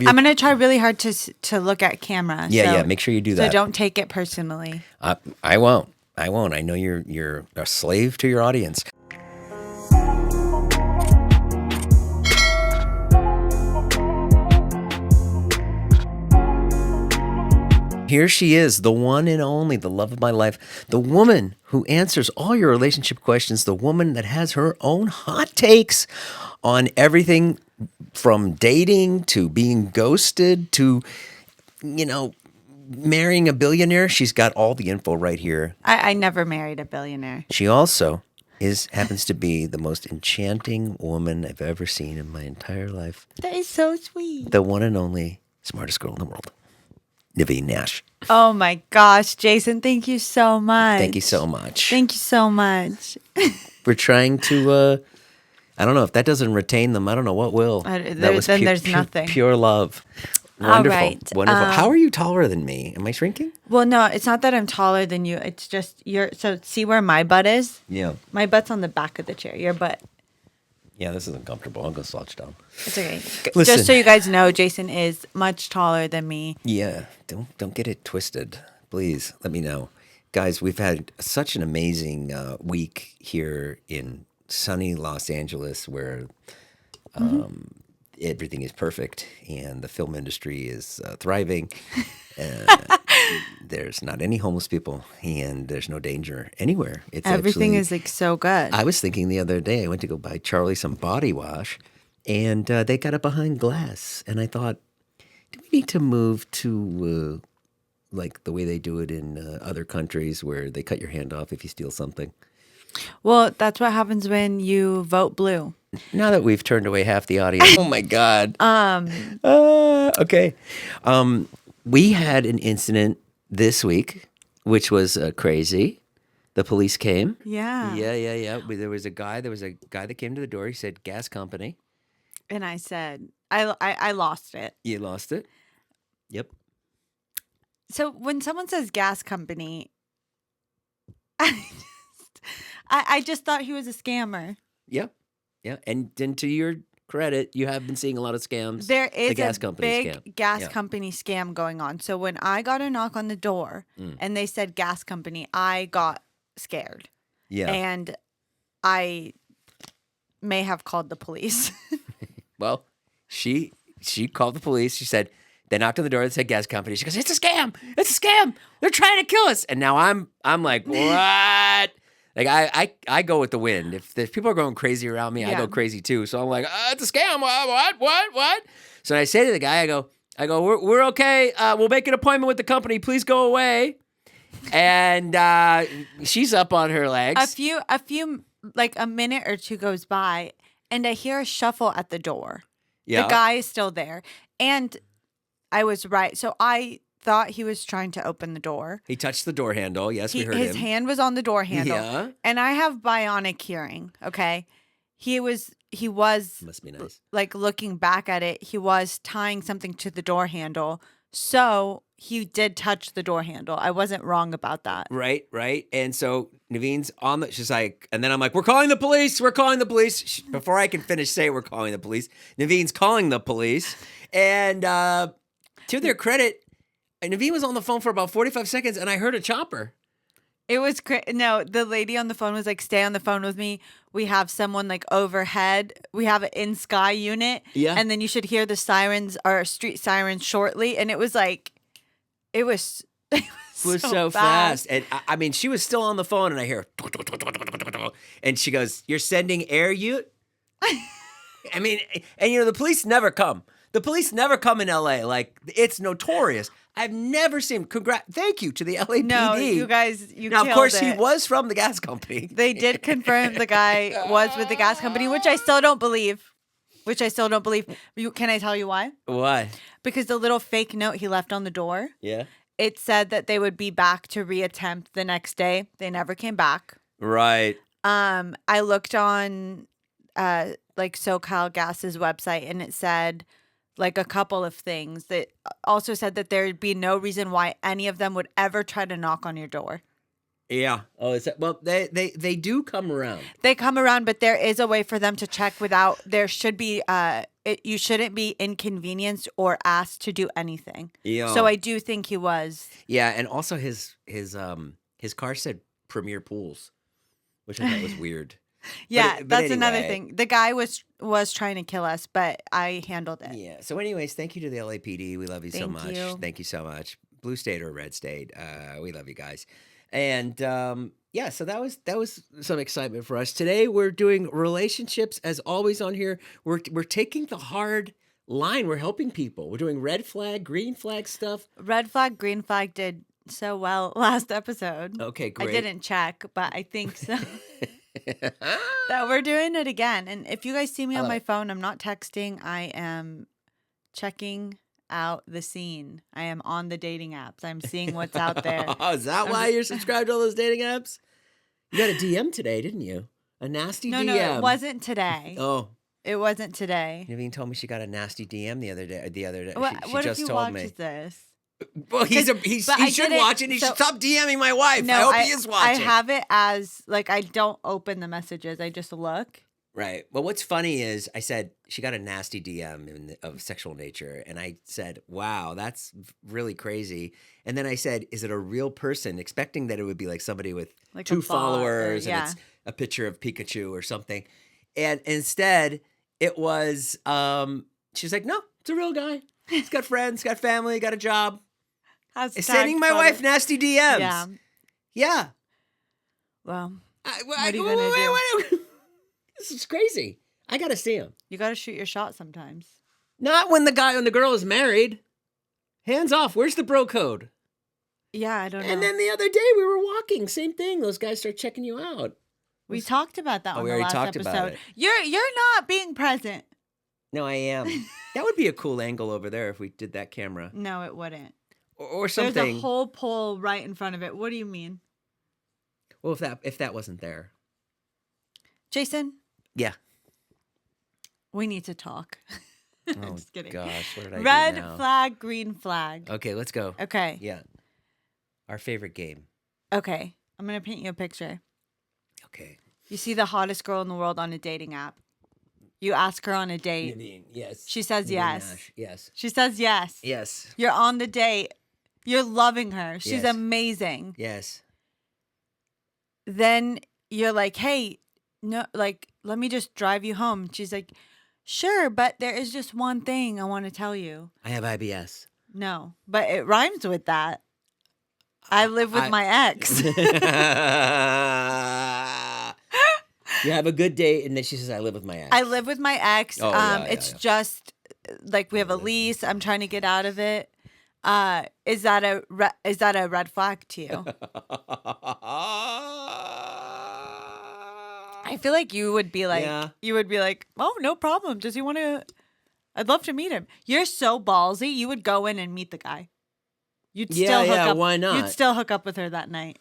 I'm going to try really hard to look at camera. Yeah. Make sure you do that. So don't take it personally. I won't. I know you're a slave to your audience. Here she is, the one and only, the love of my life, the woman who answers all your relationship questions, the woman that has her own hot takes on everything from dating to being ghosted to, marrying a billionaire. She's got all the info right here. I never married a billionaire. She also happens to be the most enchanting woman I've ever seen in my entire life. That is so sweet. The one and only smartest girl in the world. Naveen Nash. Oh my gosh, Jason, thank you so much. Thank you so much. Thank you so much. We're trying to, I don't know, if that doesn't retain them, I don't know what will. There's nothing. Pure love. Wonderful. All right. Wonderful. How are you taller than me? Am I shrinking? Well, no, it's not that I'm taller than you. It's just so see where my butt is? Yeah. My butt's on the back of the chair. Your butt. Yeah, this isn't comfortable. I'm going to slouch down. It's okay. Listen. Just so you guys know, Jason is much taller than me. Yeah, don't get it twisted. Please let me know. Guys, we've had such an amazing week here in sunny Los Angeles where everything is perfect and the film industry is thriving. There's not any homeless people and there's no danger anywhere. Everything is like so good. I was thinking the other day, I went to go buy Charlie some body wash and they got it behind glass. And I thought, do we need to move to like the way they do it in other countries where they cut your hand off if you steal something? Well, that's what happens when you vote blue. Now that we've turned away half the audience. Oh my God. Okay. We had an incident this week, which was crazy. The police came. Yeah. Yeah. There was a guy that came to the door. He said, gas company. And I said, I lost it. You lost it? Yep. So when someone says gas company, I just thought he was a scammer. Yep. Yeah. And then to your credit, you have been seeing a lot of scams. There is gas a company big scam. gas company scam going on. So when I got a knock on the door and they said gas company, I got scared. Yeah. And I may have called the police. Well, she called the police. She said, they knocked on the door. They said gas company. She goes, it's a scam. It's a scam. They're trying to kill us. And now I'm like, what? Like I go with the wind. If people are going crazy around me, I go crazy too. So I'm like, it's a scam. What? So I say to the guy, I go, we're okay. We'll make an appointment with the company. Please go away. And she's up on her legs. A few, like a minute or two goes by, and I hear a shuffle at the door. Yeah. The guy is still there, and I was right. So I thought he was trying to open the door. He touched the door handle. Yes, we heard him. His hand was on the door handle. Yeah. And I have bionic hearing, okay? He was Must be nice. like looking back at it, he was tying something to the door handle. So he did touch the door handle. I wasn't wrong about that. Right. And so Naveen's she's like, and then I'm like, we're calling the police. Before I can finish saying we're calling the police, Naveen's calling the police. And to their credit, Naveen was on the phone for about 45 seconds and I heard a chopper. It was no, the lady on the phone was like, stay on the phone with me. We have someone like overhead. We have an in-sky unit. Yeah. And then you should hear the sirens or street sirens shortly. And it was like, it was so fast. And I mean, she was still on the phone and I hear, and she goes, you're sending air ute? I mean, and the police never come. The police never come in LA. Like, it's notorious. I've never seen. Thank you to the LAPD. No, you guys, now, of course, he was from the gas company. They did confirm the guy was with the gas company, which I still don't believe. Can I tell you why? Why? Because the little fake note he left on the door. Yeah. It said that they would be back to reattempt the next day. They never came back. Right. I looked on like SoCal Gas's website and it said like a couple of things that also said that there'd be no reason why any of them would ever try to knock on your door. Yeah. Oh, is that, well, they do come around. They come around, but there is a way for them to check without. There should be. You shouldn't be inconvenienced or asked to do anything. Yeah. So I do think he was. Yeah, and also his car said Premier Pools, which I thought was weird. Yeah, but that's another anyway. thing. The guy was trying to kill us, but I handled it. Yeah. So, anyways, thank you to the LAPD. We love you so Thank much. you. Thank you so much. Blue state or red state. We love you guys. And yeah, so that was some excitement for us. Today we're doing relationships as always on here. We're taking the hard line. We're helping people. We're doing red flag, green flag stuff. Red flag, green flag did so well last episode. Okay, great. I didn't check, but I think so. That we're doing it again. And if you guys see me on my phone, I'm not texting. I am checking out the scene. I am on the dating apps. I'm seeing what's out there. Oh, is that why you're subscribed to all those dating apps? You got a DM today, didn't you? A nasty DM. No, it wasn't today. Oh. It wasn't today. Naveen told me she got a nasty DM the other day. What, She what just if he told watches me. this? Well, he should watch it. He should stop DMing my wife. No, I hope he is watching. I have it as, like, I don't open the messages. I just look. Right. Well, what's funny is I said she got a nasty DM of sexual nature. And I said, wow, that's really crazy. And then I said, is it a real person? Expecting that it would be like somebody with Like 2 a bot followers or- and yeah. it's a picture of Pikachu or something. And instead, it was, she's like, no, it's a real guy. He's got friends, got family, got a job. Sending my wife nasty DMs. Yeah. Yeah. Well, What are you gonna do? This is crazy. I got to see him. you got to shoot your shot sometimes. Not when the girl is married. Hands off. Where's the bro code? Yeah, I don't know. And then the other day we were walking. Same thing. Those guys start checking you out. we talked about that on we the already last talked episode. about it. You're not being present. No, I am. That would be a cool angle over there if we did that camera. No, it wouldn't. Or something. There's a whole pole right in front of it. What do you mean? Well, if that wasn't there. Jason, Yeah. we need to talk. Oh, Just kidding. gosh. What did I do Red now? flag, green flag. Okay, let's go. Okay. Yeah. Our favorite game. Okay. I'm going to paint you a picture. Okay. You see the hottest girl in the world on a dating app. You ask her on a date. Naveen, yes. She says Naveen yes. Nash, yes. She says yes. Yes. You're on the date. You're loving her. She's Yes. amazing. Yes. Then you're like, hey, no, like, let me just drive you home. She's like, sure, but there is just one thing I want to tell you. I have IBS. No, but it rhymes with that. I live with my ex. You have a good date, and then she says, I live with my ex. I live with my ex. Oh, yeah, It's yeah. just like we have a lease. I'm trying to get out of it. Is that a red flag to you? I feel like you would be like, Yeah. oh, no problem. Does he want to? I'd love to meet him. You're so ballsy. You would go in and meet the guy. You'd still hook up. why not? You'd still hook up with her that night.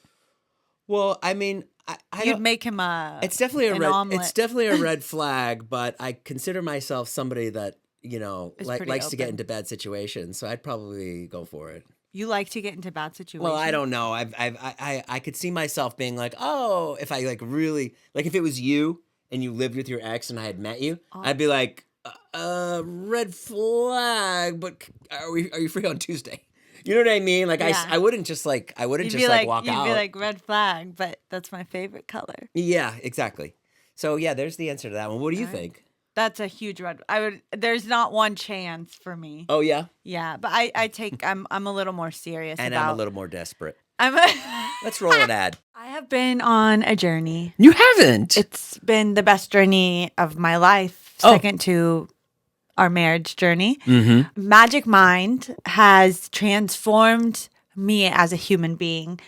Well, I mean, I You'd don't, make him it's definitely an omelet. It's definitely a red flag, but I consider myself somebody that, Is likes pretty to get open. into bad situations, so I'd probably go for it. You like to get into bad situations. Well, I don't know. I could see myself being like, oh, if I really if it was you and you lived with your ex and I had met you, I'd be like, red flag. But are you free on Tuesday? You know what I mean? Like Yeah. I wouldn't just walk out. You'd be like red flag, but that's my favorite color. Yeah, exactly. So yeah, there's the answer to that one. What do you think? That's a huge red. There's not one chance for me. Oh yeah, Yeah, but I'm a little more serious and about. I'm a little more desperate. I'm Let's roll an ad. I have been on a journey. You haven't. It's been the best journey of my life, Oh. second to our marriage journey. Mm-hmm. Magic Mind has transformed me as a human being.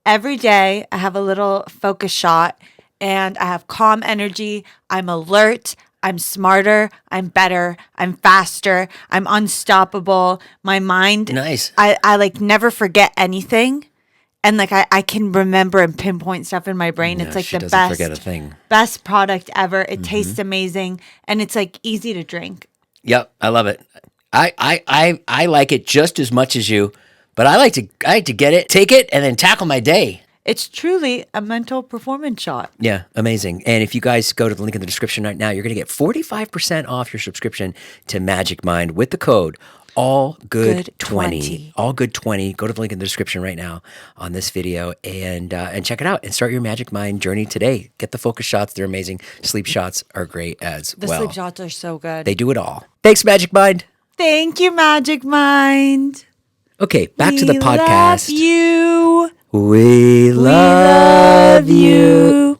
Every day, I have a little focus shot and I have calm energy. I'm alert. I'm smarter. I'm better. I'm faster. I'm unstoppable. My mind, Nice. I like never forget anything. And like I can remember and pinpoint stuff in my brain. It's like she the doesn't forget a thing. best product ever. It tastes amazing and it's like easy to drink. Yep, I love it. I like it just as much as you, but I like to get it, take it, and then tackle my day. It's truly a mental performance shot. Yeah, amazing. And if you guys go to the link in the description right now, you're going to get 45% off your subscription to Magic Mind with the code ALLGOOD20. Good20. ALLGOOD20. Go to the link in the description right now on this video and check it out and start your Magic Mind journey today. Get the focus shots. They're amazing. Sleep shots are great as The well. sleep shots are so good. They do it all. Thanks, Magic Mind. Thank you, Magic Mind. Okay, back to the We podcast. Love you. We love you.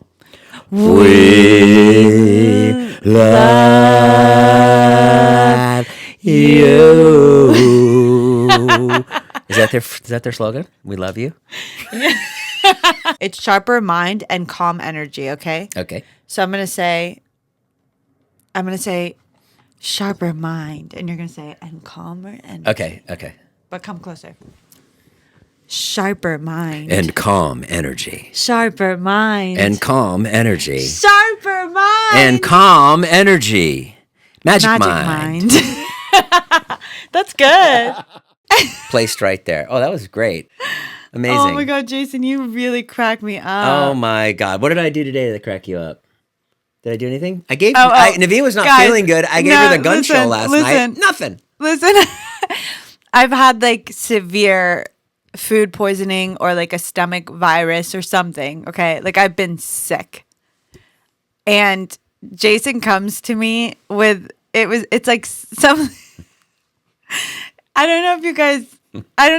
We love you. Is that their slogan? We love you. It's sharper mind and calm energy, okay? Okay. So I'm gonna say sharper mind, and you're gonna say and calmer and Okay. but come closer. Sharper mind. And calm energy. Sharper mind. And calm energy. sharper mind. And calm energy. Magic Magic Mind. mind. That's good. Placed right there. Oh, that was great. Amazing. Oh my God, Jason, you really cracked me up. Oh my God. What did I do today that crack you up? Did I do anything? I gave Oh, Naveen was not guys, feeling good. I gave her the gun show last night. Nothing. Listen, I've had like severe food poisoning or like a stomach virus or something. Okay. Like I've been sick. And Jason comes to me with it's like some I don't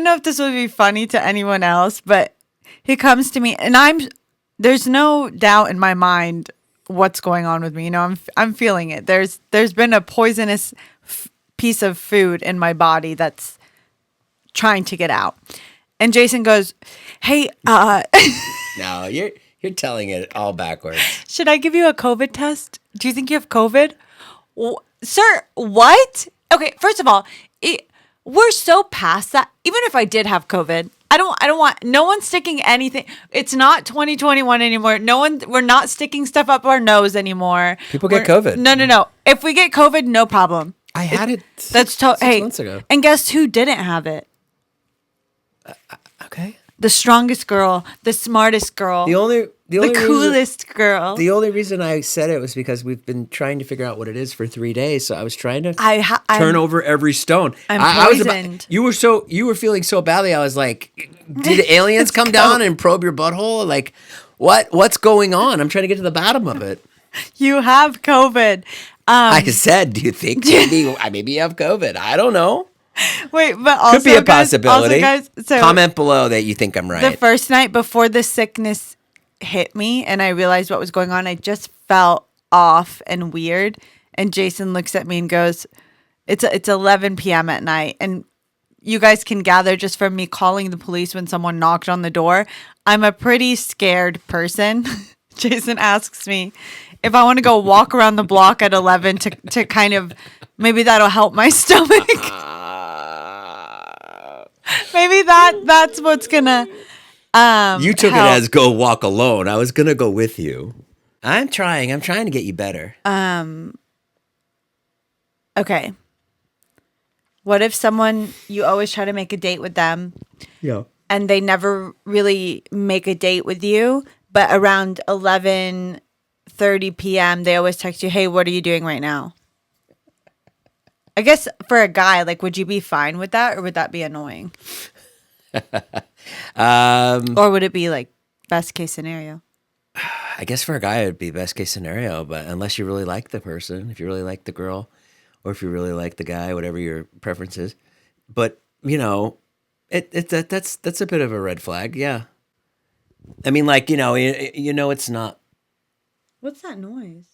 know if this would be funny to anyone else, but he comes to me and there's no doubt in my mind what's going on with me. You know, I'm feeling it. There's been a poisonous piece of food in my body that's trying to get out. And Jason goes, "Hey, No, you're telling it all backwards. should I give you a COVID test? Do you think you have COVID?" Sir, what? Okay, first of all, we're so past that. Even if I did have COVID, I don't want no one sticking anything. It's not 2021 anymore. We're not sticking stuff up our nose anymore. People get COVID. No. If we get COVID, no problem. I had it That's 6 hey. months ago. And guess who didn't have it? Okay. The strongest girl, the smartest girl, The only coolest girl. The only reason I said it was because we've been trying to figure out what it is for 3 days. So I was trying to turn over every stone. I'm I was poisoned. you were feeling so badly. I was like, did aliens come down and probe your butthole? Like, what's going on? I'm trying to get to the bottom of it. You have COVID. I said, do you think maybe you have COVID? I don't know. Wait, but also Could be a guys, possibility. so Comment below that you think I'm right. the first night before the sickness hit me and I realized what was going on, I just felt off and weird. And Jason looks at me and goes, "It's 11 p.m. at night." And you guys can gather just from me calling the police when someone knocked on the door. I'm a pretty scared person. Jason asks me if I want to go walk around the block at 11 to kind of maybe that'll help my stomach. Maybe that's what's gonna You took help. it as go walk alone. I was gonna go with you. I'm trying to get you better. Okay. What if someone you always try to make a date with them Yeah. and they never really make a date with you, but around 11:30 p.m. they always text you, "Hey, what are you doing right now?" I guess for a guy, like, would you be fine with that, or would that be annoying? Or would it be like best case scenario? I guess for a guy it'd be best case scenario, but unless you really like the person, if you really like the girl, or if you really like the guy, whatever your preference is. But you know, that's a bit of a red flag. Yeah. I mean, like it's not. What's that noise?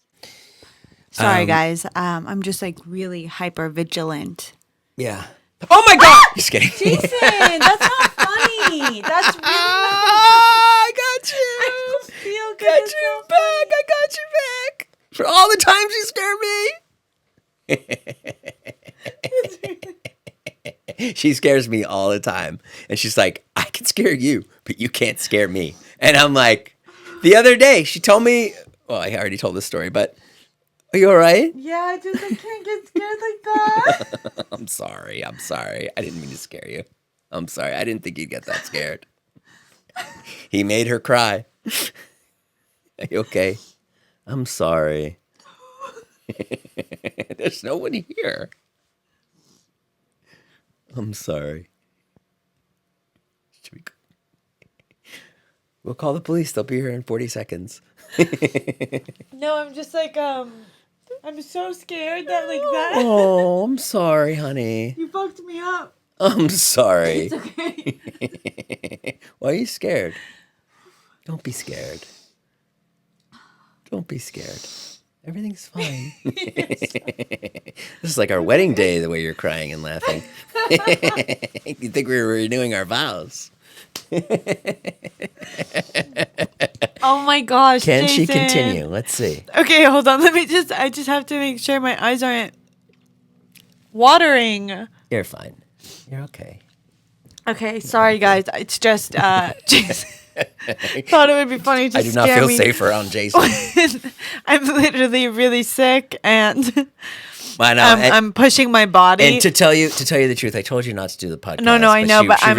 Sorry, guys. I'm just like really hyper vigilant. Yeah. Oh my God! Just kidding. Jason, that's not funny. That's really I got you. I don't feel good. Got It's you not back. I got you back. For all the times you scared me. She scares me all the time. And she's like, I can scare you, but you can't scare me. And I'm like, the other day, she told me, well, I already told this story, but are you all right? Yeah, I can't get scared like that. I'm sorry. I didn't mean to scare you. I'm sorry. I didn't think you'd get that scared. He made her cry. Are you okay? I'm sorry. There's no one here. I'm sorry. Should we go? We'll call the police. They'll be here in 40 seconds. No, I'm just like, I'm so scared that like that. Oh, I'm sorry, honey. You fucked me up. I'm sorry. It's okay. Why are you scared? Don't be scared. Don't be scared. Everything's fine. This is like our wedding day, the way you're crying and laughing. You'd think we were renewing our vows. Oh my gosh, Can she Jason. continue? Let's see. Okay, hold on. I just have to make sure my eyes aren't watering. You're fine. You're okay. Okay, sorry guys. It's just Jason thought it would be funny to I do not scare feel me. safe around Jason. I'm literally really sick and I know. I'm pushing my body. And to tell you the truth, I told you not to do the podcast. No, I know, but I'm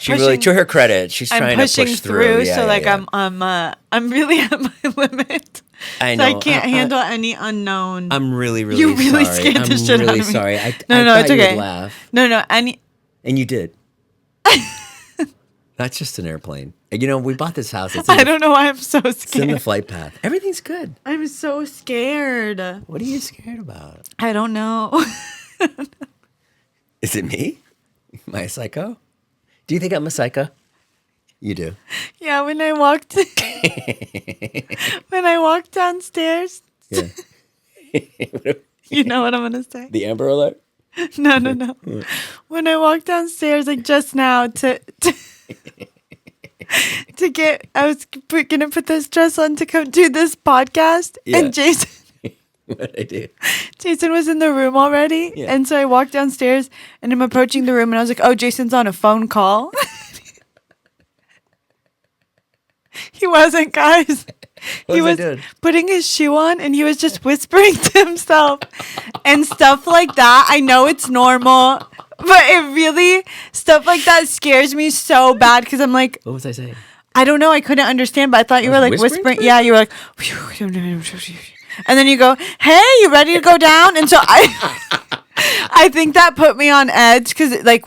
she really, pushing- to her credit, she's I'm trying pushing to push through. Yeah, so yeah, like yeah. I'm really at my limit. I So I know. can't handle any unknown. I'm really, really You really sorry. scared the I'm shit out really of me. sorry. I No, thought it's you okay. would laugh, No, any. and you did. That's just an airplane. And, you know, we bought this house. It's in, I don't know why I'm so it's in the scared. flight path. Everything's good. I'm so scared. What are you scared about? I don't know. Is it me? Am I a psycho? Do you think I'm a psycho? You do. Yeah, when I walked downstairs, Yeah. you know what I'm gonna say. The Amber Alert? No. When I walked downstairs, like just now, to get, I was gonna put this dress on to come do this podcast, Yeah. and Jason What did I do? Jason was in the room already, Yeah. and so I walked downstairs, and I'm approaching the room, and I was like, "Oh, Jason's on a phone call." He wasn't, guys. What He was I was doing? putting his shoe on, and he was just whispering to himself and stuff like that. I know it's normal, but it really, stuff like that scares me so bad because I'm like, What was I saying? I don't know. I couldn't understand, but I thought you were was like whispering whispering. to Yeah, you were like, and then you go, "Hey, you ready to go down?" And so I think that put me on edge because, like,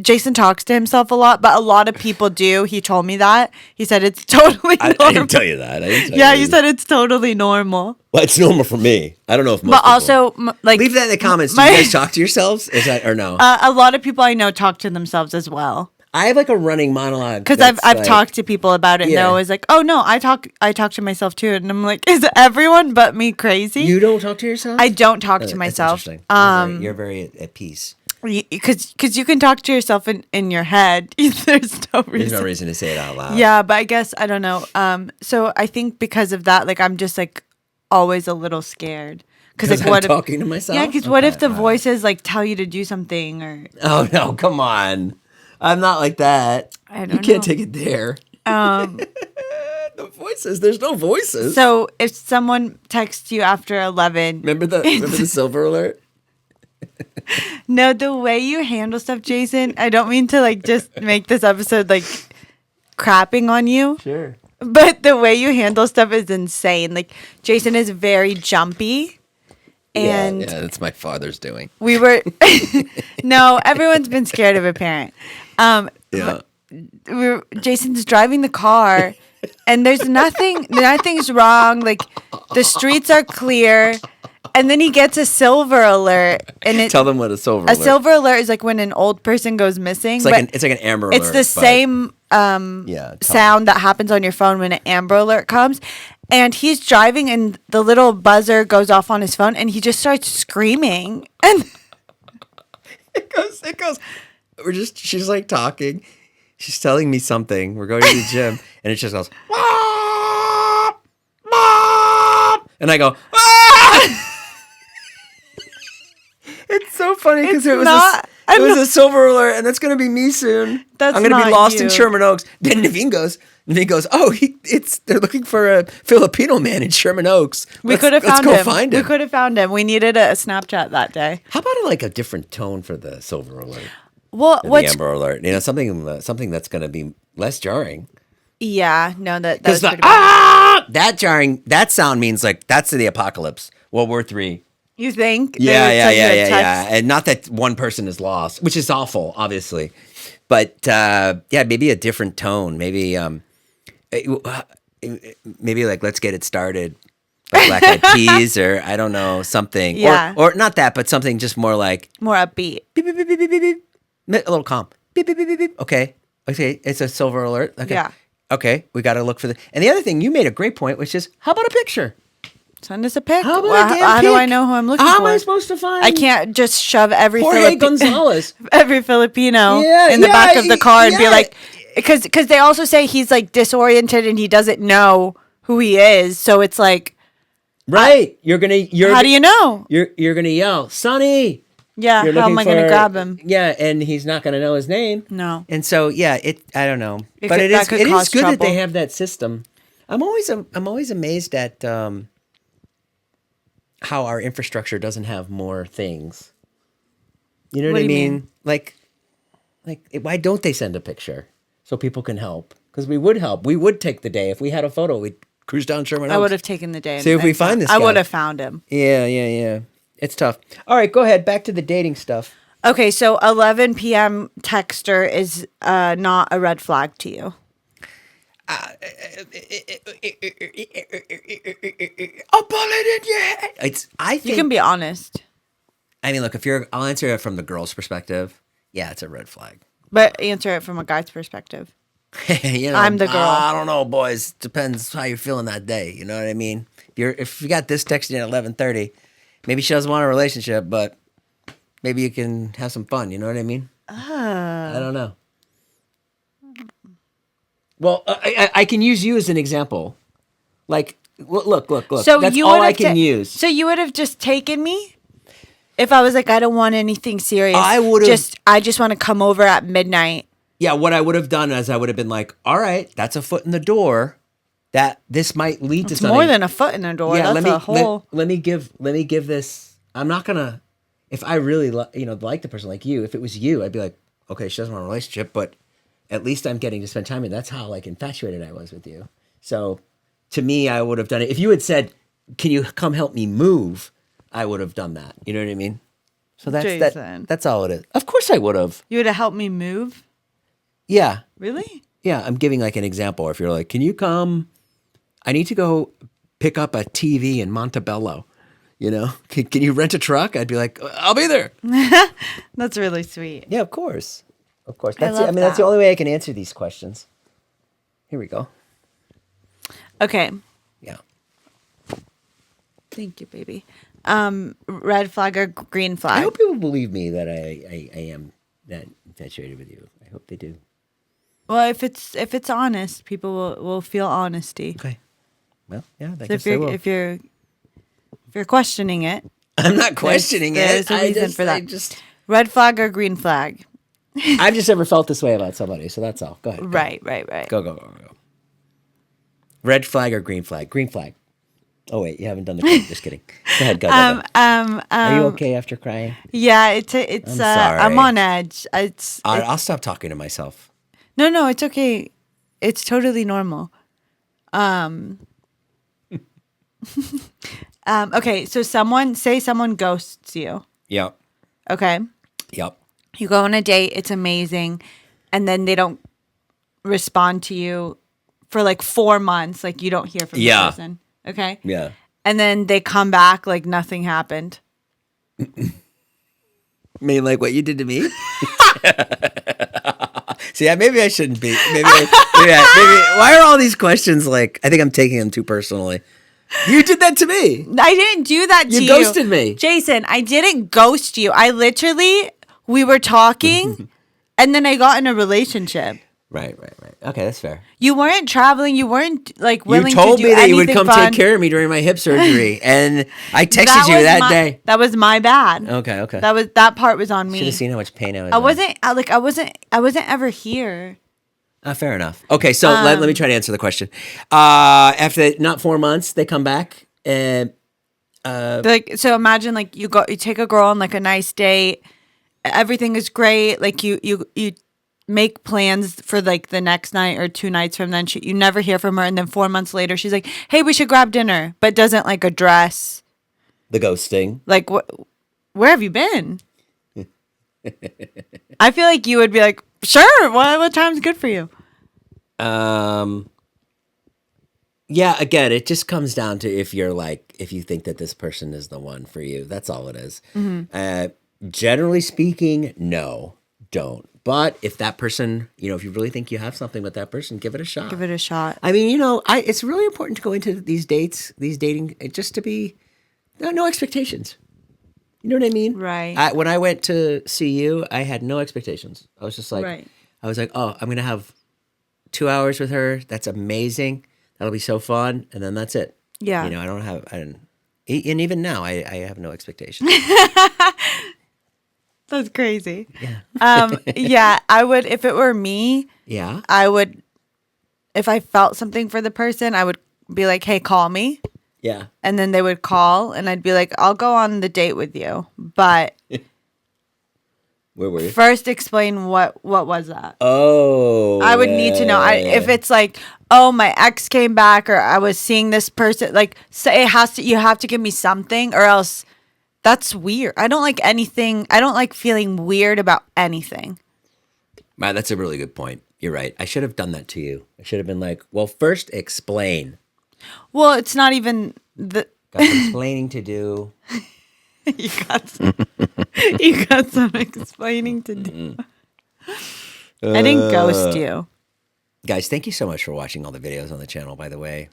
Jason talks to himself a lot, but a lot of people do. He told me that. He said it's totally I normal. didn't tell you that. I didn't tell Yeah, you. you said it's totally normal. Well, it's normal for me. I don't know if most But people. also, like, Leave that in the comments. Do my- you guys talk to yourselves? Is that or no? a lot of people I know talk to themselves as well. I have like a running monologue. Because that's I've like- talked to people about it, and Yeah. they're always like, "Oh no, I talk to myself too," and I'm like, "Is everyone but me crazy?" You don't talk to yourself? I don't talk to That's myself. interesting. You're very at peace. Because you can talk to yourself in your head. There's no reason. There's no reason to say it out loud. Yeah, but I guess I don't know. So I think because of that, like I'm just like always a little scared. Because like I'm what if, talking to myself? yeah, because what if Okay, the all right. voices like tell you to do something or Oh, no, come on. I'm not like that. I You don't can't know. take it there. um. The voices. There's no voices. So if someone texts you after 11, remember the silver alert? no, the way you handle stuff, Jason. I don't mean to like just make this episode like crapping on you. Sure. But the way you handle stuff is insane. Like Jason is very jumpy. And yeah, that's my father's doing. we were no, everyone's been scared of a parent. Yeah. Jason's driving the car and there's nothing's wrong. Like the streets are clear. And then he gets a silver alert and Tell them what a silver a alert. silver alert is like when an old person goes missing. It's but like an amber alert. it's the but- same Yeah, tell sound that happens on your phone when an Amber Alert comes. And he's driving, and the little buzzer goes off on his phone, and he just starts screaming. And It goes. She's like talking. She's telling me something. We're going to the gym, and it just goes. "Mom, Mom," and I go. "Ah!" It's so funny because It's it was not- it was a silver alert, and that's going to be me soon. That's I'm going to be not lost in you. Sherman Oaks. Then Naveen goes. Oh, they're looking for a Filipino man in Sherman Oaks. we could have found Let's him. go find him. We could have found him. We needed a Snapchat that day. How about like a different tone for the silver alert? Well, The what's Amber Alert, something that's going to be less jarring. Yeah, no, that Because was the pretty bad. that jarring, that sound means like that's the apocalypse, World War III. You think? They Yeah, would yeah, send you yeah, a yeah, yeah. text? And not that one person is lost, which is awful, obviously. But yeah, maybe a different tone. Maybe maybe like let's get it started, like Black Eyed Peas, or I don't know, something, Yeah. or not that, but something just more like More upbeat. beep beep beep beep beep beep, beep. A little calm. Beep beep beep beep beep. Okay, okay, it's a silver alert. Okay, Yeah. okay, we got to look for the. And the other thing, you made a great point, which is how about a picture? Send us a pic. How about Well, a damn how do I pic? know who I'm looking How for? am I supposed to find? I can't just shove every Jorge Gonzalez. every Filipino Yeah, in the yeah, back of the car and be yeah. like, because they also say he's like disoriented and he doesn't know who he is. So it's like, Right, you're how do you know? you're gonna yell, Sonny. Yeah, You're how am looking I going to for- grab him? Yeah, and he's not gonna know his name. No. And so yeah, I don't know, It but could- it that is could it is cause good that they trouble. have that system. I'm always amazed at how our infrastructure doesn't have more things. You know what, What I do you mean? mean? Like why don't they send a picture so people can help? Because we would help. We would take the day if we had a photo. We'd cruise down Sherman Oaks. I would have taken the day. See if we find this I guy. would have found him. Yeah, yeah, yeah. It's tough. All right, go ahead. Back to the dating stuff. Okay, so 11 p.m. texter is not a red flag to you. I'll pull it in your head. I You think. can be honest, I mean, look. I'll answer it from the girl's perspective. Yeah, it's a red flag. but answer it from a guy's perspective. You know, I'm the girl. I don't know, boys. Depends how you're feeling that day. You know what I mean? If you got this texting at 11:30, maybe she doesn't want a relationship, but maybe you can have some fun. You know what I mean? I don't know. Well, I can use you as an example. Like, look. So That's you all would I have can use. So you would have just taken me if I was like, I don't want anything serious. I would've- I just want to come over at midnight. Yeah, what I would have done is I would have been like, all right, that's a foot in the door. That this might lead to It's something. more than a foot in the door. Yeah, That's a whole. let me give this. I'm not gonna. If I really like the person like you, if it was you, I'd be like, okay, she doesn't want a relationship, but at least I'm getting to spend time with. That's how like infatuated I was with you. So to me, I would have done it. If you had said, "Can you come help me move?" I would have done that. You know what I mean? So that's Jason. That's all it is. Of course, I would have. You would have helped me move. Yeah, Really? yeah. I'm giving like an example. If you're like, "Can you come? I need to go pick up a TV in Montebello." You know, can you rent a truck? I'd be like, I'll be there. That's really sweet. Yeah, of course. Of course. I That's love that's the that. only way I can answer these questions. Here we go. Okay. Yeah. Thank you, baby. Red flag or green I flag? hope people believe me that I am that infatuated with you. I hope they do. Well, if it's honest, people will feel honesty. Okay. Well, yeah, I So guess they will. if you're questioning it, I'm not questioning there's it. a reason for that. I just red flag or green flag? I've just never felt this way about somebody, so that's all. Go ahead. Right. Go. Red flag or green flag? Green flag. Oh wait, you haven't done the card. Just kidding. Go ahead. Go. Are you okay after crying? Yeah, it's I'm sorry. I'm on edge. It's I'll stop talking to myself. no, it's okay. It's totally normal. Okay, so someone ghosts you. Yep. Okay. Yep. You go on a date, it's amazing, and then they don't respond to you for like 4 months, like you don't hear from the Yeah. person. Okay? Yeah. And then they come back like nothing happened. I mean, like what you did to me? See, maybe I shouldn't be. Maybe, why are all these questions like, I think I'm taking them too personally. You did that to me. I didn't do that to you. You ghosted me. Jason, I didn't ghost you. We were talking and then I got in a relationship. Right. Okay, that's fair. You weren't traveling. You weren't like willing You told to do me that you would anything come fun. take care of me during my hip surgery, and I texted you was that day. That was my bad. Okay. That part was on me. Should have seen how much pain I was. I wasn't ever here. Fair enough. Okay, so let me try to answer the question. After not 4 months, they come back and Like, so imagine like you take a girl on like a nice date, everything is great, like you make plans for like the next night or 2 nights from then. You never hear from her, and then 4 months later, she's like, "Hey, we should grab dinner," but doesn't like address The ghosting. like where have you been? I feel like you would be like, "Sure, what time's good for you?" Yeah, again, it just comes down to if you think that this person is the one for you. That's all it is. Generally speaking, no, don't. But if that person, if you really think you have something with that person, give it a shot. Give it a shot. I mean, it's really important to go into these dating, just to be no expectations. You know what I mean? Right. When I went to see you, I had no expectations. I was just like, Right. I was like, oh, I'm going to have 2 hours with her. That's amazing. That'll be so fun. And then that's it. Yeah. I didn't, and even now, I have no expectations. That's crazy. Yeah. Yeah, I would, if it were me, Yeah. I would, if I felt something for the person, I would be like, "Hey, call me." Yeah. And then they would call, and I'd be like, "I'll go on the date with you, but Where were you? first explain what was that." Oh. I would need to know. If it's like, "Oh, my ex came back," or "I was seeing this person," like, say you have to give me something, or else that's weird. I don't like anything. I don't like feeling weird about anything. Wow, that's a really good point. You're right. I should have done that to you. I should have been like, well, first explain. Well, it's not even the. Got some explaining to do. You got some, you got some explaining to do. I didn't ghost you. Guys, thank you so much for watching all the videos on the channel, by the way.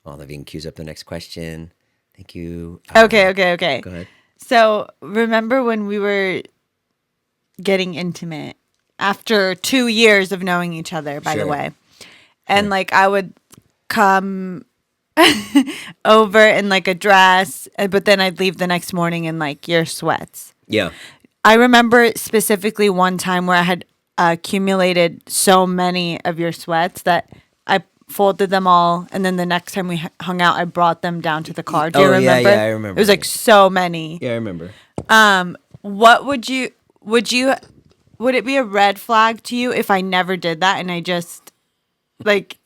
Olivine cues up the next question. Thank you. Okay. Go ahead. So remember when we were getting intimate after 2 years of knowing each other, by the Sure. way. And like I would come over in like a dress, but then I'd leave the next morning in like your sweats. Yeah. I remember specifically one time where I had accumulated so many of your sweats that I folded them all, and then the next time we hung out, I brought them down to the car. Do you Oh, yeah, remember? yeah, I remember. It was like so many. Yeah, I remember. What would it be a red flag to you if I never did that and I just like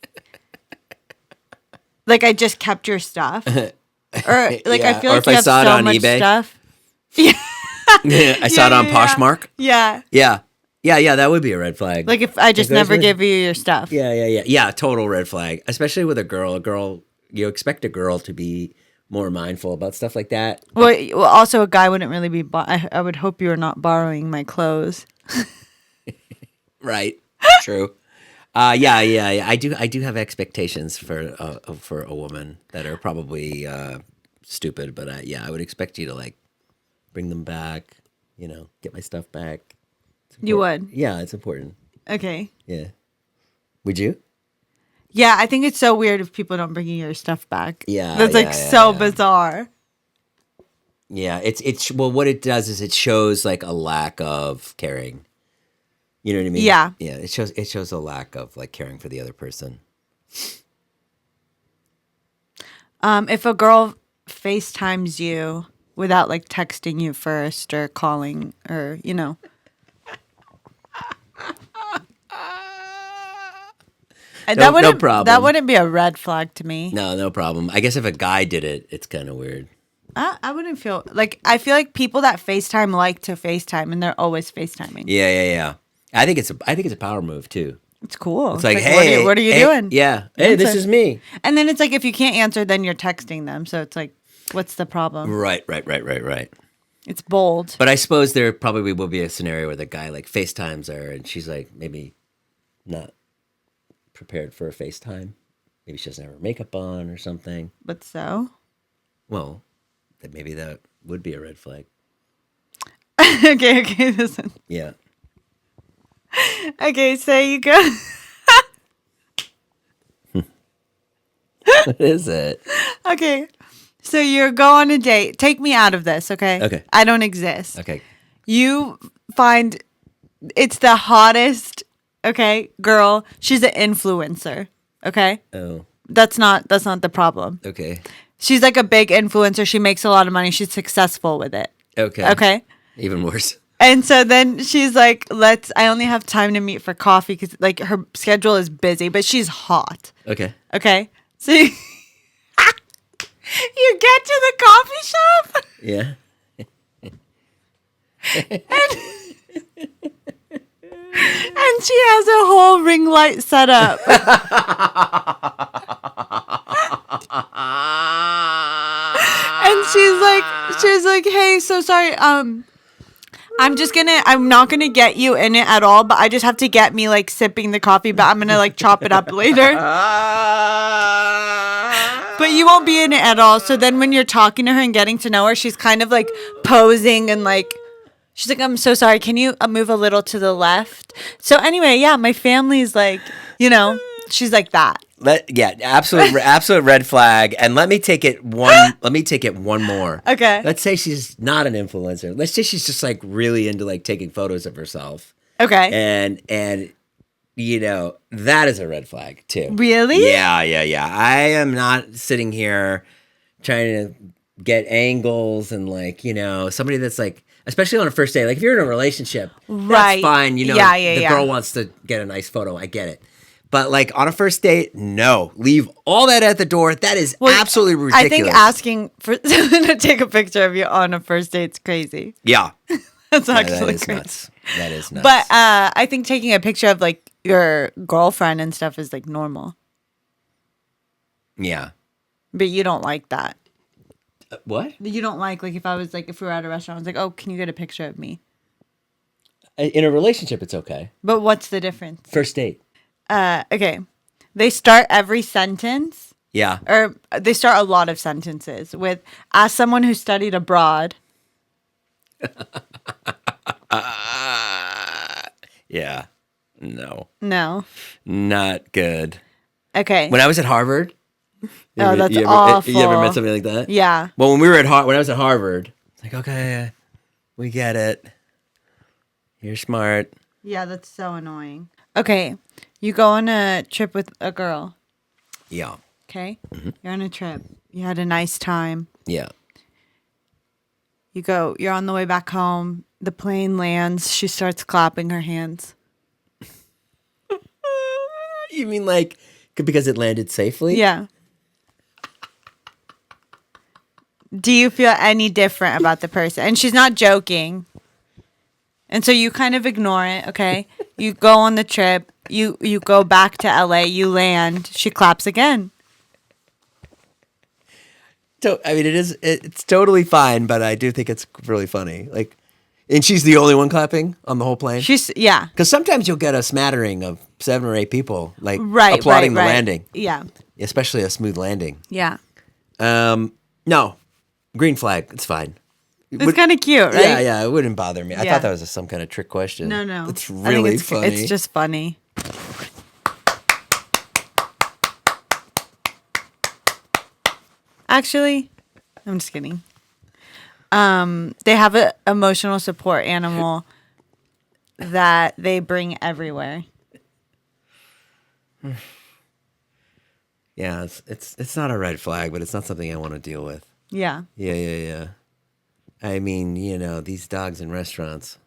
I just kept your stuff? Or like Yeah, I feel or like if you I have saw it so on much eBay. stuff. I saw it on Poshmark. Yeah. Yeah, that would be a red flag. Like if I just If there's never a- give you your stuff. Yeah, total red flag. Especially with a girl. You expect a girl to be more mindful about stuff like that. Well, also a guy wouldn't really be. I would hope you were not borrowing my clothes. Right. True. Yeah. I do have expectations for a woman that are probably stupid, but I would expect you to like bring them back. Get my stuff back. You would. Yeah, it's important. Okay. Yeah. Would you? Yeah, I think it's so weird if people don't bring you your stuff back. Yeah, That's like yeah, so yeah. bizarre. Yeah. It's well, what it does is it shows like a lack of caring. You know what I mean? Yeah. Yeah. It shows a lack of like caring for the other person. If a girl FaceTimes you without like texting you first or calling or No problem. That wouldn't be a red flag to me. No problem. I guess if a guy did it, it's kind of weird. I wouldn't feel like I feel like people that FaceTime like to FaceTime and they're always FaceTiming. Yeah. I think it's a power move too. It's cool. It's like, hey, what are you hey, doing? Yeah. Hey, this Answer. is me. And then it's like if you can't answer, then you're texting them. So it's like, what's the problem? Right. It's bold. But I suppose there probably will be a scenario where the guy like FaceTimes her and she's like maybe not prepared for a FaceTime. Maybe she doesn't have her makeup on or something. But so Well, maybe that would be a red flag. okay. Listen. Yeah. Okay, so you go. What is it? Okay, so you go on a date. Take me out of this, okay? Okay. I don't exist. Okay. You find it's the hottest, okay, girl. She's an influencer, okay? Oh, That's not the problem. okay. She's like a big influencer. She makes a lot of money. She's successful with it. Okay. Okay? Even worse. And so then she's like, I only have time to meet for coffee because like her schedule is busy, but she's hot. Okay. Okay. So you, you get to the coffee shop Yeah. and she has a whole ring light set up. And she's like, hey, so sorry. I'm not gonna get you in it at all, but I just have to get me like sipping the coffee, but I'm gonna like chop it up later. But you won't be in it at all. So then when you're talking to her and getting to know her, she's kind of like posing and like, she's like, I'm so sorry. Can you move a little to the left? So anyway, yeah, my family's like, she's like that. Absolute red flag. And let me take it one more. Okay. Let's say she's not an influencer. Let's say she's just like really into like taking photos of herself. Okay. And that is a red flag too. Really? Yeah. I am not sitting here trying to get angles and like, somebody that's like, especially on a first date, like if you're in a relationship, right. That's fine. The Yeah. girl wants to get a nice photo. I get it. But like on a first date, no. Leave all that at the door. That is absolutely ridiculous. I think asking for someone to take a picture of you on a first date's crazy. Yeah. That's actually that is crazy. Nuts. That is nuts. But I think taking a picture of like your girlfriend and stuff is like normal. Yeah. But you don't like that. What? You don't like if I was like, if we were at a restaurant, I was like, oh, can you get a picture of me? In a relationship, it's okay. But what's the difference? First date. Okay. They start every sentence. Yeah. Or they start a lot of sentences with, as someone who studied abroad. Yeah. No. No. Not good. Okay. When I was at Harvard. That's awful. You ever met somebody like that? Yeah. Well, when I was at Harvard, it's like, okay, we get it. You're smart. Yeah, that's so annoying. Okay. You go on a trip with a girl. Yeah. Okay. Mm-hmm. You're on a trip. You had a nice time. Yeah. You're on the way back home. The plane lands. She starts clapping her hands. You mean like because it landed safely? Yeah. Do you feel any different about the person? And she's not joking. And so you kind of ignore it, okay? You go on the trip. You go back to LA. You land. She claps again. I mean, it's totally fine, but I do think it's really funny. Like, and she's the only one clapping on the whole plane? Yeah. Because sometimes you'll get a smattering of 7 or 8 people, like, right, applauding right. the landing. Yeah. Especially a smooth landing. Yeah. No. Green flag. It's fine. It's kind of cute, right? Yeah. It wouldn't bother me. I thought that was some kind of trick question. No. It's really funny. It's just funny. Actually, I'm just kidding. They have an emotional support animal that they bring everywhere. Yeah, it's not a red flag, but it's not something I want to deal with. Yeah. Yeah. I mean, these dogs in restaurants,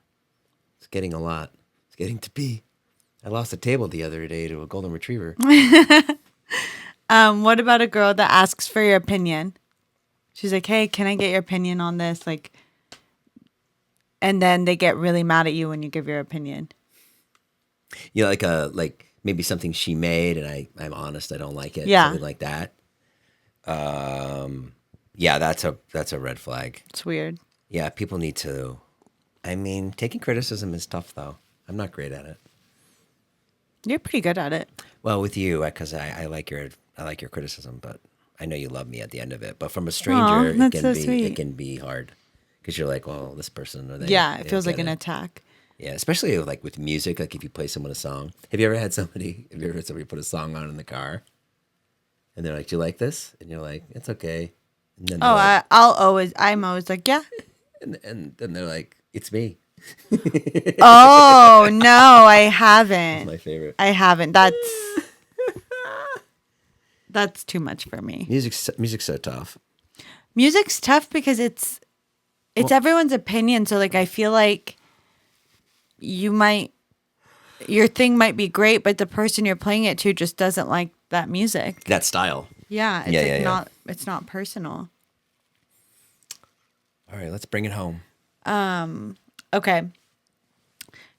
it's getting a lot. It's getting to be. I lost a table the other day to a golden retriever. What about a girl that asks for your opinion? She's like, hey, can I get your opinion on this? Like, and then they get really mad at you when you give your opinion. Like maybe something she made and I'm honest, I don't like it. Yeah. Something like that. Yeah, that's a red flag. It's weird. Yeah, people need to. I mean, taking criticism is tough though. I'm not great at it. You're pretty good at it. Well, with you, because I like your criticism, but I know you love me at the end of it. But from a stranger, it can be hard because you're like, well, this person or they. Yeah, it feels like an attack. Yeah, especially like with music. Like if you play someone a song. Have you ever heard somebody put a song on in the car, and they're like, "Do you like this?" And you're like, "It's okay." And then I'm always like, yeah. And then they're like, "It's me." Oh no, I haven't. That's my favorite. I haven't. That's too much for me. Music's so tough. Music's tough because it's everyone's opinion. So like I feel like your thing might be great, but the person you're playing it to just doesn't like that music. That style. Yeah, it's Yeah. not it's not personal. All right, let's bring it home. Okay.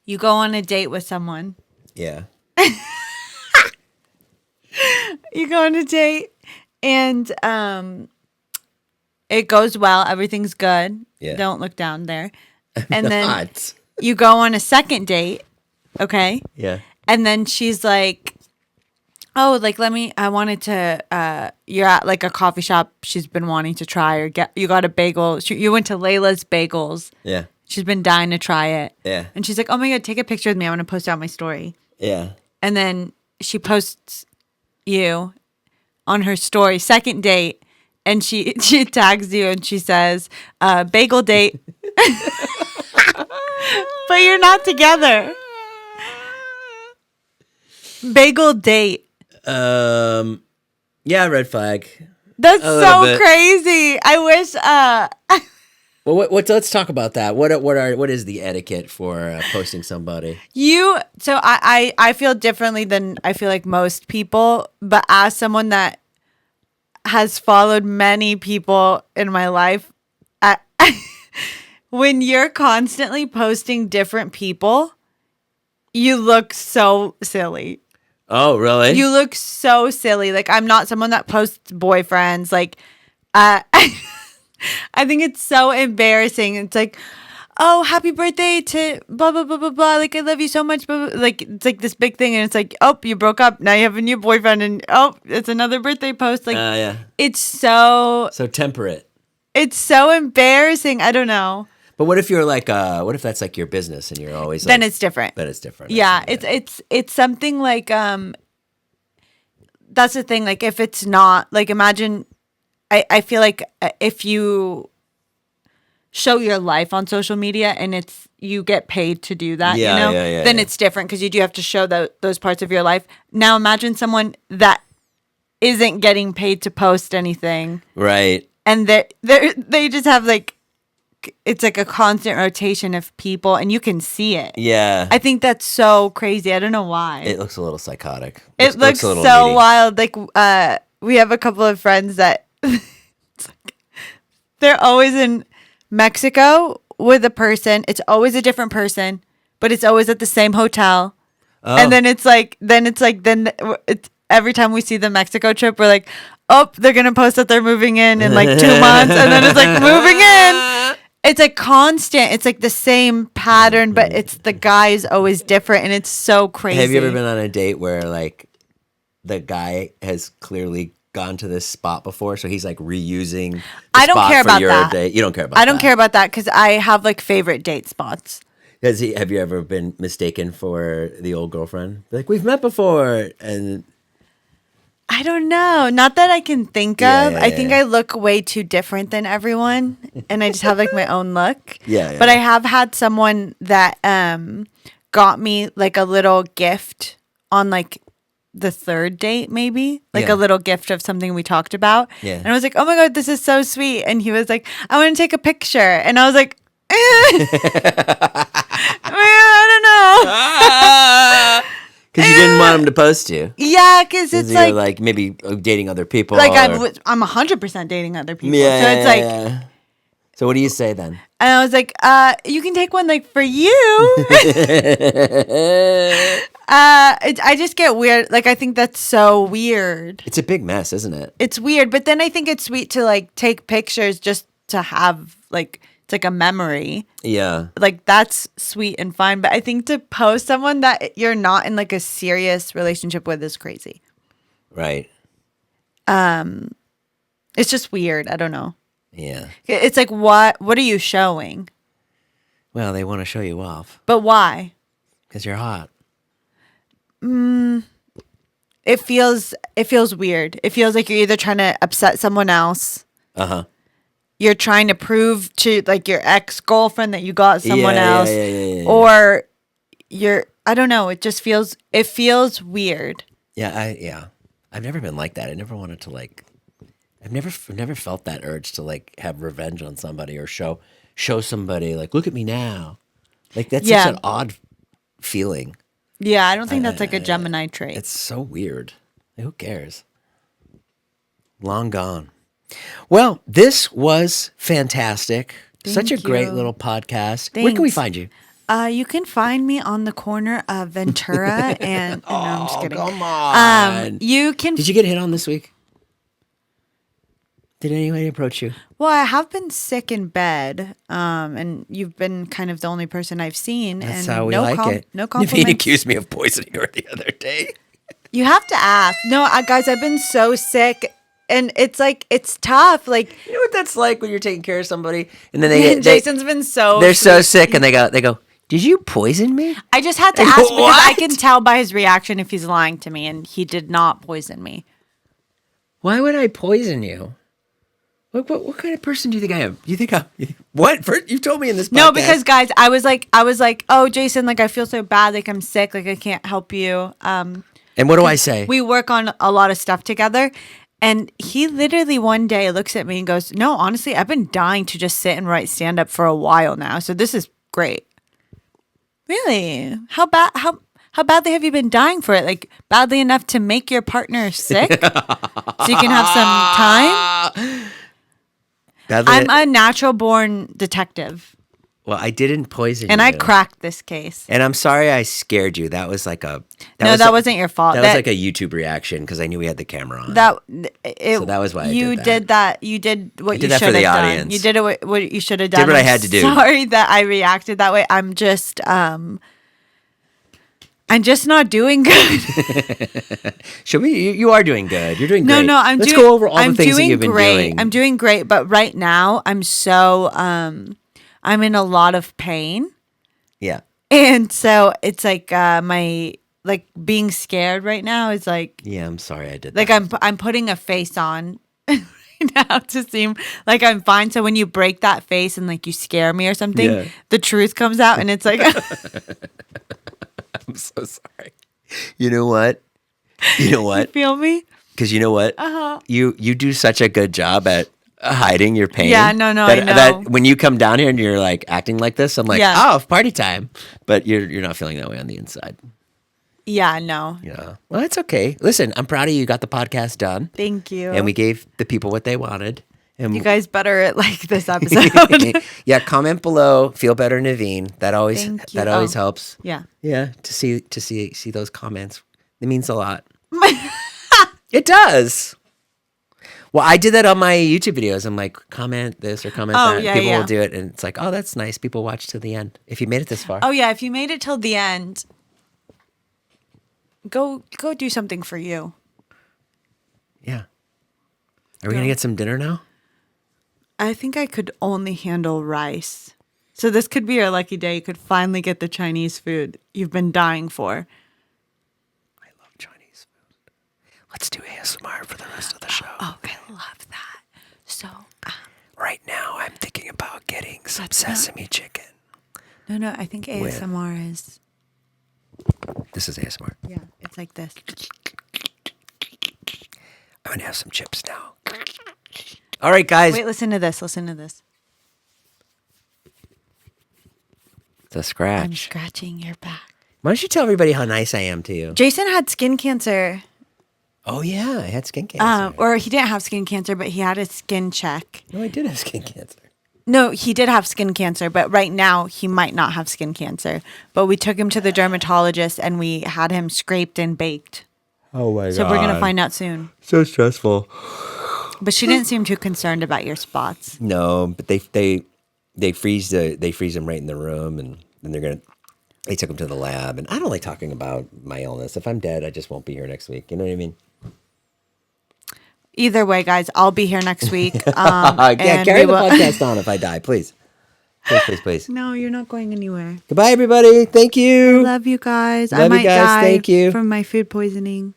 You go on a date with someone. Yeah. You go on a date and it goes well, everything's good. Yeah. Don't look down there. And then Not. you go on a second date, okay? Yeah. And then she's like, oh, like, I wanted to, you're at like a coffee shop she's been wanting to try or you got a bagel. You went to Layla's Bagels. Yeah. She's been dying to try it. Yeah. And she's like, oh my God, take a picture with me. I want to post it on my story. Yeah. And then she posts you on her story, second date. And she tags you and she says, bagel date. But you're not together. Bagel date. Yeah, red flag. That's little so bit. crazy. I wish Well, let's talk about that. What is the etiquette for posting somebody? so I feel differently than I feel like most people, but as someone that has followed many people in my life, when you're constantly posting different people, you look so silly. Oh, really? You look so silly. Like, I'm not someone that posts boyfriends. Like, I think it's so embarrassing. It's like, oh, happy birthday to blah, blah, blah, blah, blah. Like, I love you so much. Blah, blah. Like, it's like this big thing. And it's like, oh, you broke up. Now you have a new boyfriend. And oh, it's another birthday post. Like, Yeah. it's so temperate. It's so embarrassing. I don't know. But what if you're like, what if that's like your business and you're always Then like, it's different. Then it's different. Yeah, it's something like that's the thing. Like, if it's not like, imagine, I feel like if you show your life on social media and you get paid to do that, Yeah, then it's different because you do have to show those parts of your life. Now imagine someone that isn't getting paid to post anything, Right. and they just have like, it's like a constant rotation of people and you can see it. Yeah. I think that's so crazy. I don't know why. It looks a little psychotic. It looks a little so needy. wild. Like, we have a couple of friends that it's like, they're always in Mexico with a person. It's always a different person, but it's always at the same hotel. Oh. And then it's every time we see the Mexico trip, we're like, oh, they're going to post that they're moving in like 2 months. And then it's like moving in. It's like constant. It's like the same pattern, but the guy is always different. And it's so crazy. Have you ever been on a date where like the guy has clearly gone to this spot before, so he's like reusing the I don't spot care for about your that. date? You don't care about that. I don't care about that because I have like favorite date spots. Have you ever been mistaken for the old girlfriend? Like, we've met before, and I don't know. Not that I can think Yeah, of. yeah, I think yeah. I look way too different than everyone, and I just have like my own look. Yeah, But yeah. I have had someone that got me like a little gift on like the third date, maybe like Yeah. a little gift of something we talked about. Yeah. And I was like, oh my God, this is so sweet. And he was like, I want to take a picture. And I was like, I don't know. because you didn't want him to post you. Yeah, because it's You're like maybe dating other people. like or- I'm 100% dating other people. Yeah, So it's yeah, like, yeah. So what do you say then? and I was like, you can take one like for you. I just get weird. Like, I think that's so weird. It's a big mess, isn't it? It's weird, but then I think it's sweet to like take pictures just to have like, it's like a memory. Yeah. Like, that's sweet and fine. But I think to post someone that you're not in like a serious relationship with is crazy. Right. It's just weird. I don't know. Yeah. It's like, what are you showing? Well, they want to show you off But why? because you're hot. It feels weird. It feels like you're either trying to upset someone else. Uh-huh. You're trying to prove to like your ex-girlfriend that you got someone else. Yeah. Or I don't know, it feels weird. Yeah. I've never been like that. I never wanted to like. I've never felt that urge to like have revenge on somebody or show somebody like, look at me now. Like, that's Yeah. such an odd feeling. Yeah, I don't think that's like a Gemini trait. It's so weird. Who cares? Long gone. Well, this was fantastic. Such a Thank great you. little podcast. Where can we Thanks. find you? You can find me on the corner of Ventura and no, I'm just kidding. Come on. You can. Did you get hit on this week? Did anybody approach you? Well, I have been sick in bed, and you've been kind of the only person I've seen. That's and how we no like it. No Naveen compliments. accused me of poisoning her the other day. You have to ask. No, guys, I've been so sick, and it's like it's tough. Like You know what that's like when you're taking care of somebody and then they Jason's been so. they're so sweet. sick and they go, "Did you poison me?" I just had to Like, ask because I what? can tell by his reaction if he's lying to me, and he did not poison me. Why would I poison you? What kind of person do you think I am? You think I'm what? You told me in this podcast. No, because guys, I was like, oh, Jason, like I feel so bad, like I'm sick, like I can't help you. And what do I say? We work on a lot of stuff together. And he literally one day looks at me and goes, "No, honestly, I've been dying to just sit and write stand up for a while now. So this is great." Really? How badly have you been dying for it? Like badly enough to make your partner sick so you can have some time? I'm a natural born detective. Well, I didn't poison And you. I cracked this case. And I'm sorry I scared you. That was like a That wasn't your fault. That was like a YouTube reaction because I knew we had the camera on. So that was why I you did that. You did what I you did that should for the have done. audience. You did what you should have done. Did what I I'm had to do. Sorry that I reacted that way. I'm just not doing good. Should we? You are doing good. You're doing great. No, Let's go over all the things that you've been doing. I'm doing great, but right now I'm so I'm in a lot of pain. Yeah. And so it's like my like being scared right now is like Yeah, I'm sorry I did like that. I'm putting a face on right now to seem like I'm fine. So when you break that face and like you scare me or something, Yeah. the truth comes out and it's like I'm so sorry. You know what? You feel me? Because you know what? Uh-huh. You do such a good job at hiding your pain. Yeah, no, I know. That when you come down here and you're like acting like this, I'm like, Yeah. oh, party time. But you're not feeling that way on the inside. Yeah, no. Yeah. Well, it's okay. Listen, I'm proud of you. You got the podcast done. Thank you. And we gave the people what they wanted. And You guys better like this episode. yeah, comment below. Feel better, Naveen. That always Thank you. helps. Yeah. Yeah, to see those comments. It means a lot. It does. Well, I did that on my YouTube videos. I'm like, comment this or comment that. yeah, People yeah. will do it, and it's like, oh, that's nice. People watch to the end. If you made it this far, Oh yeah, if you made it till the end, go do something for you. yeah. Are we gonna get some dinner now? I think I could only handle rice. So this could be your lucky day. You could finally get the Chinese food you've been dying for. I love Chinese food. Let's do ASMR for the rest of the show. Oh, I love that. So, Right now, I'm thinking about getting some That's not- sesame chicken. no, I think ASMR is, This is ASMR. yeah, it's like this. I'm gonna have some chips now. All right, guys. Wait, listen to this. Listen to this. It's a I'm scratch. scratching your back. Why don't you tell everybody how nice I am to you? Jason had skin cancer. Oh yeah, I had skin cancer. Or he didn't have skin cancer, but he had a skin check. No, I did have skin cancer. No, he did have skin cancer, but right now he might not have skin cancer. But we took him to the dermatologist and we had him scraped and baked. Oh my So we're going to find out soon. So stressful. But she didn't seem too concerned about your spots. No, but they freeze them right in the room, and then they took them to the lab. And I don't like talking about my illness. If I'm dead, I just won't be here next week. You know what I mean? Either way, guys, I'll be here next week. Yeah, and carry we the will- podcast on if I die, please. Please. No, you're not going anywhere. Goodbye, everybody. Thank you. Love you guys. I Love you might guys. die Thank you. from my food poisoning.